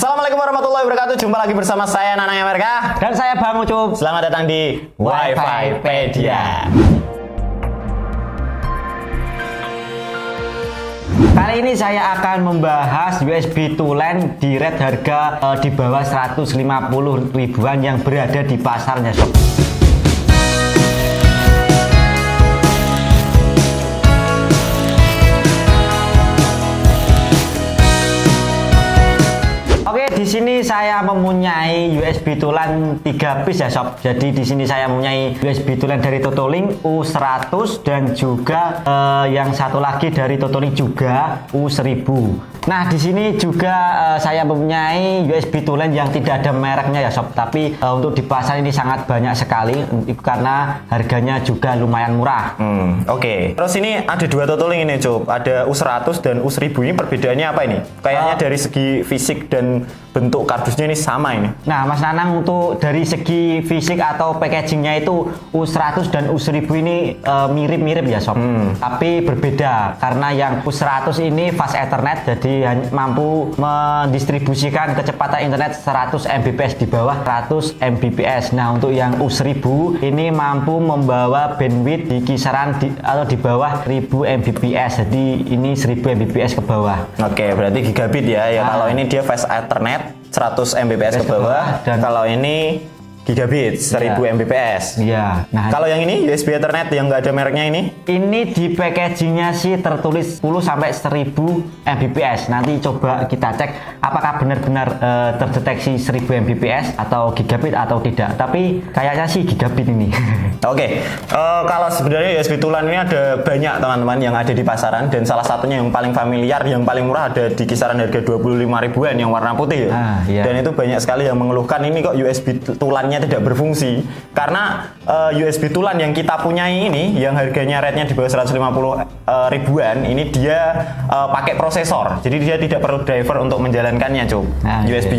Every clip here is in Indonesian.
Assalamualaikum warahmatullahi wabarakatuh. Jumpa lagi bersama saya Nanang Amerika Dan saya Bang Ucup. Selamat datang di Wifi-pedia. Kali ini saya akan membahas USB to LAN di rate harga di bawah 150 ribuan yang berada di pasarnya, sob. Oke, di sini saya mempunyai USB to LAN 3 piece ya, sob. Jadi di sini saya mempunyai USB to LAN dari Totolink U100 dan juga yang satu lagi dari Totolink juga U1000. Nah, di sini juga saya mempunyai USB to LAN yang tidak ada mereknya ya, sob. Tapi untuk di pasar ini sangat banyak sekali karena harganya juga lumayan murah. Oke. Terus ini ada dua Totolink ini, Cuk. Ada U100 dan U1000. Ini perbedaannya apa ini? Kayaknya dari segi fisik dan bentuk kardusnya ini sama ini. Nah, Mas Nanang, untuk dari segi fisik atau packagingnya itu U100 dan U1000 ini mirip-mirip ya, sob. Tapi berbeda karena yang U100 ini fast Ethernet, jadi mampu mendistribusikan kecepatan internet 100 Mbps di bawah 100 Mbps. Nah, untuk yang U1000 ini mampu membawa bandwidth di kisaran atau di bawah 1000 Mbps. Jadi ini 1000 Mbps ke bawah. Oke, berarti gigabit ya. Kalau ini dia fast Ethernet 100 Mbps ke bawah, dan kalau ini gigabit 1000 Mbps. Iya. Nah, kalau yang ini USB Ethernet yang nggak ada mereknya ini? Ini di packagingnya sih tertulis 10 sampai 1000 Mbps. Nanti coba kita cek apakah benar-benar terdeteksi 1000 Mbps atau gigabit atau tidak. Tapi kayaknya sih gigabit ini. Oke. Kalau sebenarnya USB to LAN ini ada banyak teman-teman yang ada di pasaran, dan salah satunya yang paling familiar, yang paling murah ada di kisaran harga 25 ribuan yang warna putih ya. Iya. Dan itu banyak sekali yang mengeluhkan ini kok USB to LAN tidak berfungsi, karena USB to LAN yang kita punyai ini yang harganya rate-nya di bawah 150 ribuan ini dia pakai prosesor, jadi dia tidak perlu driver untuk menjalankannya, Cuk.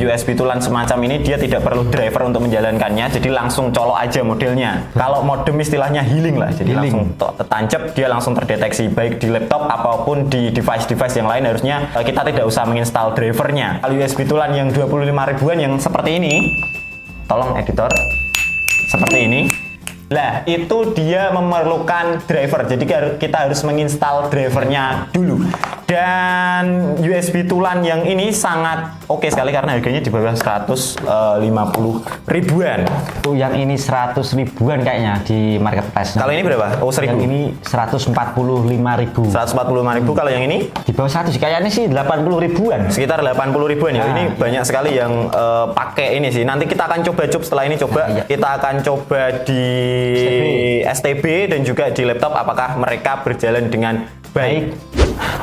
USB to LAN semacam ini dia tidak perlu driver untuk menjalankannya, jadi langsung colok aja modelnya. Kalau modem istilahnya healing lah, jadi langsung tancap, dia langsung terdeteksi baik di laptop apapun di device-device yang lain. Harusnya kita tidak usah menginstal drivernya. Kalau USB to LAN yang 25 ribuan yang seperti ini, tolong editor, seperti ini. Lah, itu dia memerlukan driver. Jadi kita harus menginstal drivernya dulu. Dan USB to LAN yang ini sangat oke sekali karena harganya di bawah 150 ribuan. Tuh, yang ini 100 ribuan kayaknya di marketplace. Kalau ini berapa? Oh, 1000. Yang ini 145 ribu. 145 ribu. Kalau yang ini? Di bawah 100. Kayaknya sih 80 ribuan. Sekitar 80 ribuan ya. Nah, ini banyak sekali yang pakai ini sih. Nanti kita akan coba, Cup, setelah ini coba. Kita akan coba di STB dan juga di laptop apakah mereka berjalan dengan baik.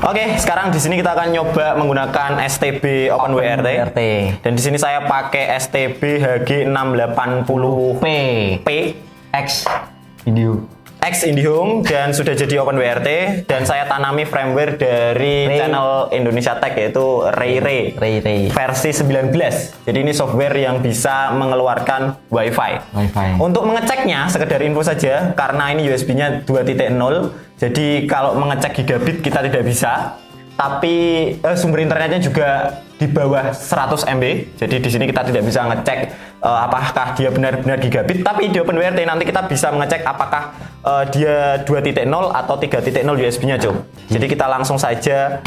Oke, sekarang di sini kita akan nyoba menggunakan STB OpenWRT. Dan di sini saya pakai STB HG680P X IndiHome dan sudah jadi OpenWRT, dan saya tanami firmware dari channel Indonesia Tech yaitu Ray versi 19. Jadi ini software yang bisa mengeluarkan WiFi. Untuk mengeceknya sekedar info saja, karena ini USB-nya 2.0, jadi kalau mengecek gigabit kita tidak bisa. Tapi sumber internetnya juga di bawah 100 MB. Jadi di sini kita tidak bisa ngecek apakah dia benar-benar gigabit. Tapi di OpenWRT nanti kita bisa mengecek apakah dia 2.0 atau 3.0 USB-nya, Cuk. Jadi kita langsung saja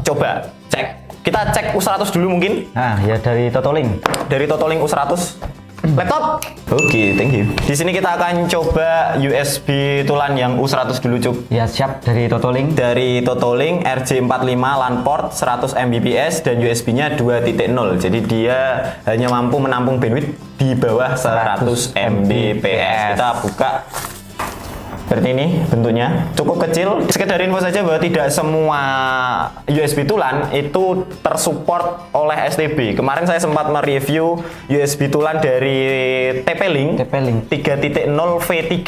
coba cek. Kita cek U100 dulu mungkin. Nah, ya dari Totolink. Dari Totolink U100. Laptop. Oke, thank you. Di sini kita akan coba USB to LAN yang U100 dulu, Cuk. Ya, siap. Dari Totolink. Dari Totolink RJ45 LAN port 100 Mbps dan USB-nya 2.0. Jadi dia hanya mampu menampung bandwidth di bawah 100 Mbps. Kita buka. Seperti ini bentuknya, cukup kecil. Sekedar info saja bahwa tidak semua USB to LAN itu tersupport oleh STB. Kemarin saya sempat mereview USB to LAN dari TP-Link 3.0 V3.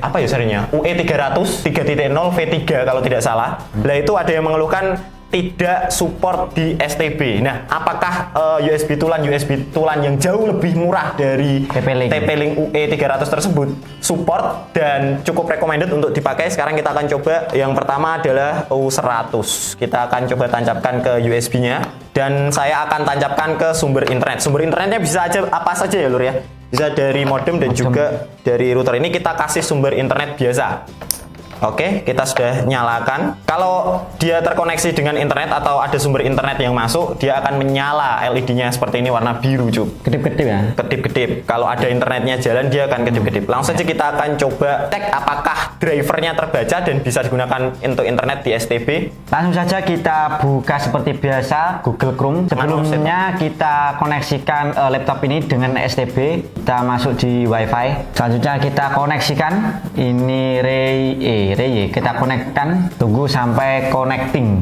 Apa ya serinya? UE300 3.0 V3 kalau tidak salah. Lah itu ada yang mengeluhkan tidak support di STB. Nah, apakah USB tulan yang jauh lebih murah dari TP-Link UE 300 tersebut support dan cukup recommended untuk dipakai? Sekarang kita akan coba. Yang pertama adalah U100. Kita akan coba tancapkan ke USB-nya dan saya akan tancapkan ke sumber internet. Sumber internetnya bisa aja apa saja ya, Lur ya. Bisa dari modem dan juga dari router. Ini kita kasih sumber internet biasa. Oke, kita sudah nyalakan. Kalau dia terkoneksi dengan internet atau ada sumber internet yang masuk, dia akan menyala LED-nya seperti ini warna biru, Cuk. Kedip-kedip ya? Kedip-kedip. Kalau ada internetnya jalan, dia akan kedip-kedip. Langsung saja kita akan coba cek apakah drivernya terbaca dan bisa digunakan untuk internet di STB. Langsung saja kita buka seperti biasa Google Chrome. Sebelumnya kita koneksikan laptop ini dengan STB. Kita masuk di WiFi. Selanjutnya kita koneksikan ini kita konekkan, tunggu sampai connecting.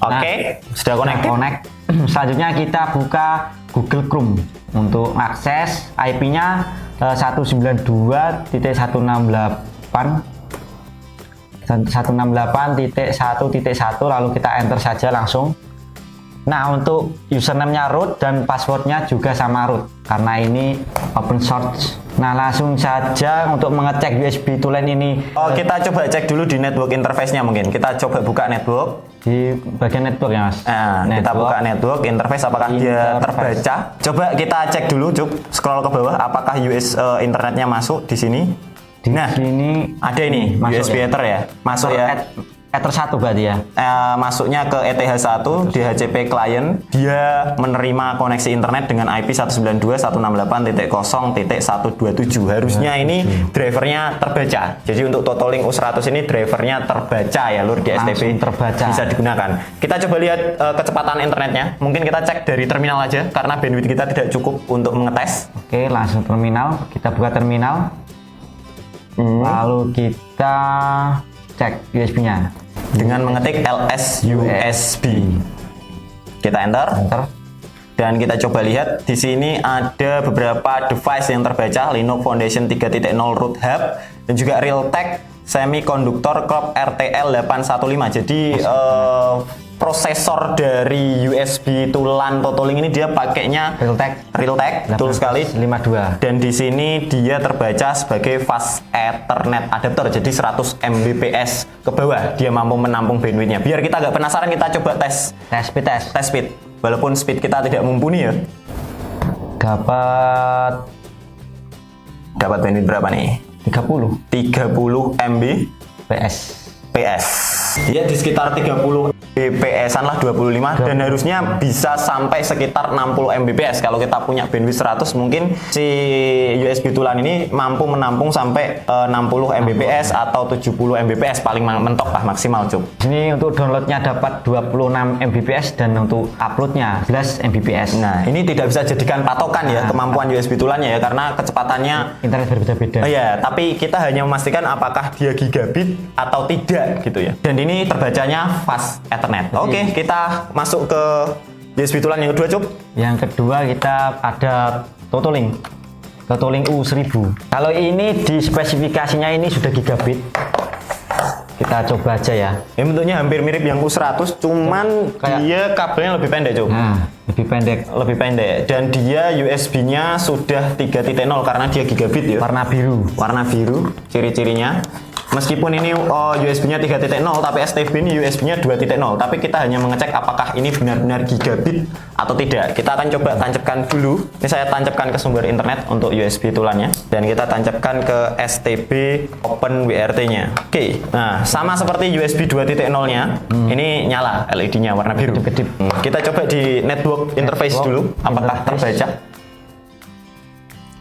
Oke, sudah connect. Selanjutnya kita buka Google Chrome untuk akses IP-nya 192.168.1.1.1 lalu kita enter saja langsung. Nah, untuk username-nya root dan passwordnya juga sama root karena ini open source. Nah, langsung saja untuk mengecek USB tulen ini. Kita coba cek dulu di network interface-nya mungkin. Kita coba buka network. Di bagian network ya, Mas. Nah, kita buka network interface apakah dia terbaca. Coba kita cek dulu, Cuk. Scroll ke bawah apakah internetnya masuk di sini. Nah, sini ada ini USB Ether ya. Masuk ya. Ether 1 berarti ya. Masuknya ke ETH1 DHCP client. Dia menerima koneksi internet dengan IP 192.168.0.127. Harusnya ini drivernya terbaca. Jadi untuk Totolink U100 ini drivernya terbaca ya, Lur, di STB terbaca. Bisa digunakan. Kita coba lihat kecepatan internetnya. Mungkin kita cek dari terminal aja karena bandwidth kita tidak cukup untuk mengetes. Oke, langsung terminal. Kita buka terminal. Lalu kita cek USB-nya dengan mengetik ls USB. Kita enter. Dan kita coba lihat di sini ada beberapa device yang terbaca, Linux Foundation 3.0 root hub dan juga Realtek Semiconductor Clock RTL 815. Jadi prosesor dari USB tulan Totolink ini dia pakainya Realtek, betul sekali. 52. Dan di sini dia terbaca sebagai fast Ethernet adapter, jadi 100 Mbps ke bawah dia mampu menampung bandwidthnya. Biar kita agak penasaran, kita coba tes speed. Walaupun speed kita tidak mumpuni ya. Dapat bandwidth berapa nih? 30 Mbps. Dia di sekitar 30 Mbps-an lah, 25 dan harusnya bisa sampai sekitar 60 Mbps. Kalau kita punya bandwidth 100 mungkin si USB tulan ini mampu menampung sampai 60 Mbps atau 70 Mbps paling mentok lah, maksimal, Cuk. Ini untuk downloadnya dapat 26 Mbps dan untuk uploadnya 11 Mbps. Nah, ini tidak bisa jadikan patokan ya kemampuan USB tulannya ya karena kecepatannya internet berbeda-beda. Iya, tapi kita hanya memastikan apakah dia gigabit atau tidak gitu ya. Dan ini terbacanya fast Ethernet. Oke, kita masuk ke USB tulan yang kedua, Cuk. Yang kedua kita ada Totolink U1000. Kalau ini di spesifikasinya ini sudah gigabit. Kita coba aja ya. Ini bentuknya hampir mirip yang U100, cuman dia kabelnya lebih pendek, Cuk. Nah, lebih pendek. Dan dia USB-nya sudah 3.0 karena dia gigabit ya. Warna biru ciri-cirinya. Meskipun ini USB-nya 3.0 tapi STB ini USB-nya 2.0. Tapi kita hanya mengecek apakah ini benar-benar gigabit atau tidak. Kita akan coba tancapkan dulu. Ini saya tancapkan ke sumber internet untuk USB tulannya dan kita tancapkan ke STB Open WRT-nya. Oke. Nah, sama seperti USB 2.0-nya, ini nyala LED-nya warna biru. Kita coba di network interface dulu apakah terbaca.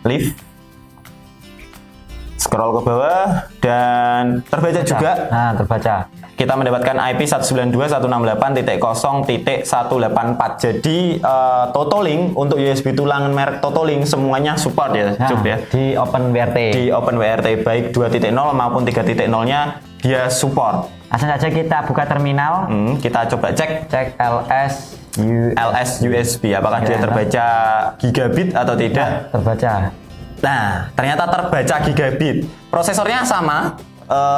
Leave. Scroll ke bawah dan terbaca juga. Nah, terbaca. Kita mendapatkan IP 192.168.0.184. Jadi Totolink untuk USB tulangan merek Totolink semuanya support ya, Cuk ya. Di Open WRT. Di Open WRT baik 2.0 maupun 3.0-nya dia support. Langsung saja kita buka terminal. Kita coba cek LS USB apakah dia terbaca gigabit atau tidak. Terbaca. Nah, ternyata terbaca gigabit. Prosesornya sama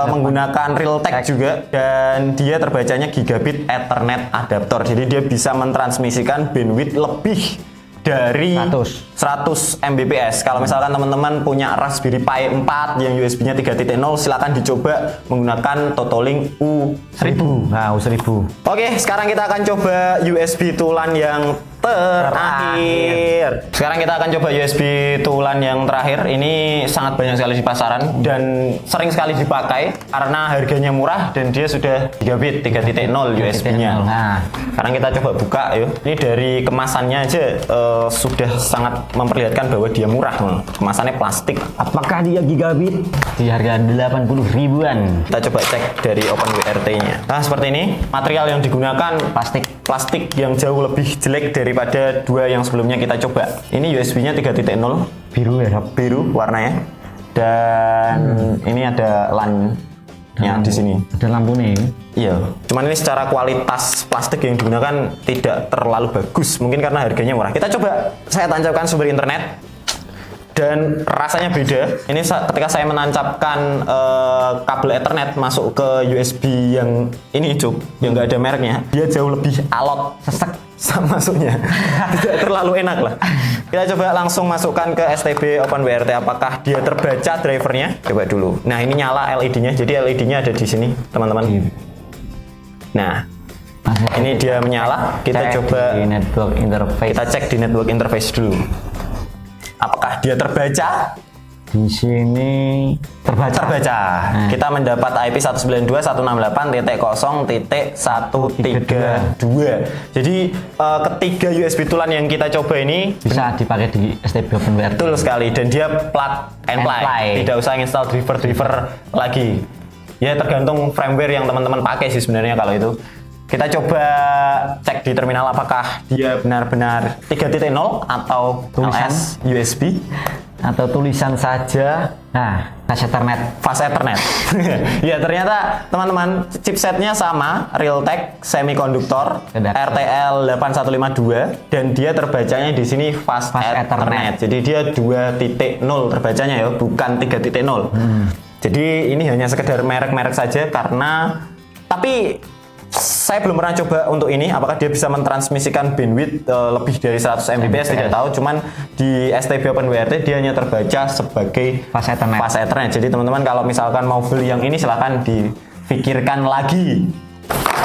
menggunakan Realtek juga, dan dia terbacanya gigabit Ethernet adapter. Jadi dia bisa mentransmisikan bandwidth lebih dari 100 Mbps. Kalau misalkan teman-teman punya Raspberry Pi 4 yang USB-nya 3.0, silakan dicoba menggunakan Totolink U1000. Nah, U1000. Oke, sekarang kita akan coba USB tulan yang terakhir. Sekarang kita akan coba USB tulan yang terakhir. Ini sangat banyak sekali di pasaran dan sering sekali dipakai karena harganya murah dan dia sudah gigabit 3.0 USB-nya. Nah, sekarang kita coba buka yuk. Ini dari kemasannya aja sudah sangat memperlihatkan bahwa dia murah. Kemasannya plastik. apakah dia gigabit? Di harga 80 ribuan. Kita coba cek dari OpenWRT-nya. Nah, seperti ini. Material yang digunakan plastik yang jauh lebih jelek daripada dua yang sebelumnya kita coba. Ini USB-nya 3.0, Biru ya, Sob? biru warnanya. Dan ini ada LAN-nya di sini. Ada lampu nih. Iya. Cuman ini secara kualitas plastik yang digunakan tidak terlalu bagus. Mungkin karena harganya murah. Kita coba saya tancapkan sumber internet. Dan rasanya beda. Ini ketika saya menancapkan kabel Ethernet masuk ke USB yang ini, Cuk, yang nggak ada mereknya, dia jauh lebih alot, sesek masuknya. Tidak terlalu enak lah. Kita coba langsung masukkan ke STB OpenWRT. Apakah dia terbaca drivernya? Coba dulu. Nah, ini nyala LED-nya. Jadi LED-nya ada di sini, teman-teman. Nah, ini dia menyala. Kita coba di network interface. kita cek di network interface dulu. Apakah dia terbaca? Di sini terbaca. Nah. Kita mendapat IP 192.168.0.132. Jadi ketiga USB tulan yang kita coba ini Bisa dipakai di STB OpenWRT. betul sekali, dan dia plug and play. Tidak usah install driver lagi. Ya, tergantung firmware yang teman-teman pakai sih sebenarnya kalau itu. Kita coba cek di terminal apakah dia benar-benar 3.0 atau Tulisan. LS USB Atau tulisan saja. Nah, fast Ethernet. fast Ethernet. Ya, ternyata teman-teman chipsetnya sama, Realtek Semiconductor RTL 8152, dan dia terbacanya di sini fast Ethernet. Jadi dia 2.0 terbacanya ya, bukan 3.0. Jadi ini hanya sekedar merek-merek saja tapi saya belum pernah coba untuk ini, apakah dia bisa mentransmisikan bandwidth lebih dari 100 Mbps, tidak tahu. Cuman di STB OpenWRT dia hanya terbaca sebagai Fast Ethernet. Jadi teman-teman kalau misalkan mau beli yang ini silahkan dipikirkan lagi.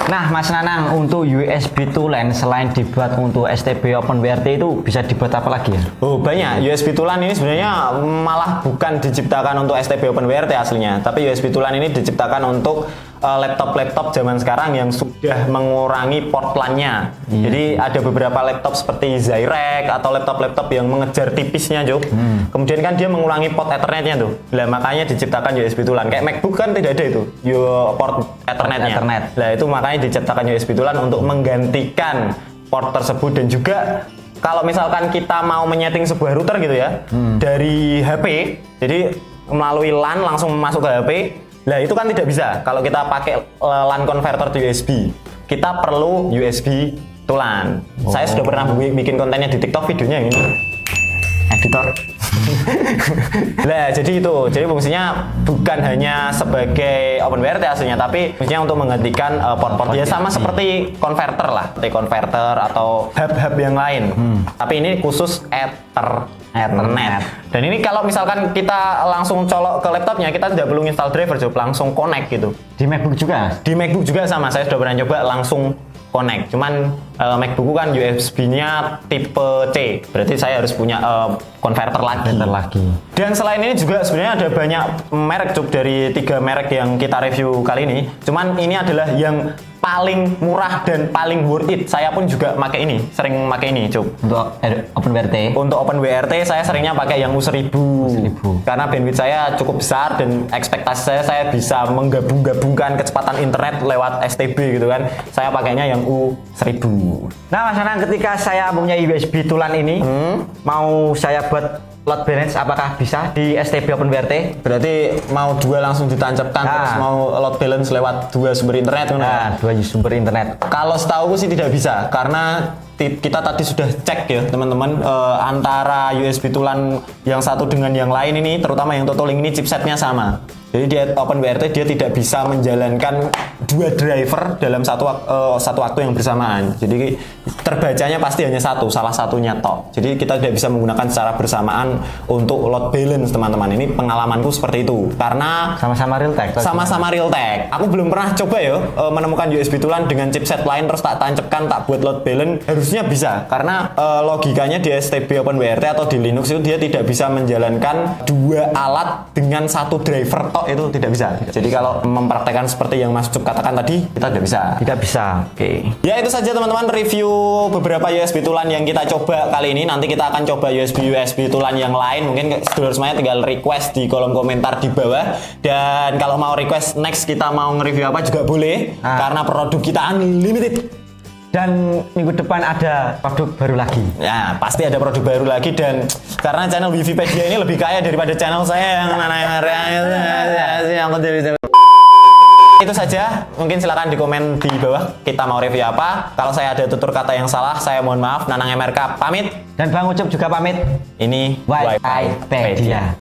Nah, Mas Nanang, untuk USB tulen selain dibuat untuk STB OpenWRT itu bisa dibuat apa lagi ya? Oh, banyak. USB tulan ini sebenarnya malah bukan diciptakan untuk STB OpenWRT aslinya, tapi USB tulan ini diciptakan untuk laptop-laptop zaman sekarang yang sudah mengurangi port LAN-nya. Jadi ada beberapa laptop seperti Zyrex atau laptop-laptop yang mengejar tipisnya, Jok. Kemudian kan dia mengurangi port Ethernet-nya tuh. Lah makanya diciptakan USB tulan. Kayak MacBook kan tidak ada itu, port Ethernet-nya. Lah itu makanya diciptakan USB tulan untuk menggantikan port tersebut. Dan juga kalau misalkan kita mau menyeting sebuah router gitu ya, dari HP, jadi melalui LAN langsung masuk ke HP. Nah, itu kan tidak bisa kalau kita pakai LAN converter to USB. Kita perlu USB tulan. Saya sudah pernah bikin kontennya di TikTok, videonya yang ini. Editor. Nah, jadi itu. Jadi fungsinya bukan hanya sebagai OpenWRT aslinya, tapi fungsinya untuk menggantikan port-port ya, sama seperti konverter lah, konverter atau hub-hub yang lain. Tapi ini khusus Ethernet. Dan ini kalau misalkan kita langsung colok ke laptopnya, kita tidak perlu install driver, langsung connect gitu. Di MacBook juga? Di MacBook juga sama. Saya sudah pernah coba langsung connect. Cuman MacBook kan USB-nya tipe C. Berarti saya harus punya converter lagi. Dan selain ini juga sebenarnya ada banyak merek, Cuk, dari 3 merek yang kita review kali ini. Cuman ini adalah yang paling murah dan paling worth it. Saya pun juga sering pakai ini, Cuk. Untuk OpenWRT? Untuk OpenWRT saya seringnya pakai yang U1000. Karena bandwidth saya cukup besar dan ekspektasi saya bisa menggabung-gabungkan kecepatan internet lewat STB gitu kan. Saya pakainya yang U1000. Nah, Mas Anang, ketika saya punya USB tulan ini, mau saya buat load balance, apakah bisa di STB OpenWRT? Berarti mau dua langsung ditancapkan, terus mau load balance lewat dua sumber internet? Nah, 2 sumber internet. Kalau setahu sih tidak bisa, karena kita tadi sudah cek ya teman-teman, antara USB tulan yang satu dengan yang lain ini, terutama yang Totolink ini chipsetnya sama. Jadi dia OpenWRT dia tidak bisa menjalankan dua driver dalam satu waktu yang bersamaan. Jadi terbacanya pasti hanya satu, salah satunya tok. Jadi kita tidak bisa menggunakan secara bersamaan untuk load balance, teman-teman. Ini pengalamanku seperti itu. Karena Sama-sama Realtek. sama-sama Realtek. Aku belum pernah coba ya menemukan USB tulan dengan chipset lain terus tak tancapkan, tak buat load balance. Harusnya bisa karena logikanya di STB OpenWRT atau di Linux itu dia tidak bisa menjalankan dua alat dengan satu driver tok, itu tidak bisa. Jadi kalau mempraktekkan seperti yang Mas Cup katakan tadi, kita tidak bisa. Tidak bisa. Oke. Ya itu saja teman-teman review beberapa USB tulan yang kita coba kali ini. Nanti kita akan coba USB tulan yang lain. Mungkin sedulur semuanya tinggal request di kolom komentar di bawah. Dan kalau mau request next kita mau nge-review apa juga boleh. Karena produk kita unlimited. Dan minggu depan ada produk baru lagi. Ya pasti ada produk baru lagi. Dan karena channel Wikipedia ini lebih kaya daripada channel saya yang itu saja. Mungkin silakan di komen di bawah kita mau review apa. Kalau saya ada tutur kata yang salah, saya mohon maaf. Nanang MRK pamit. Dan Bang Ucup juga pamit. Ini Wikipedia.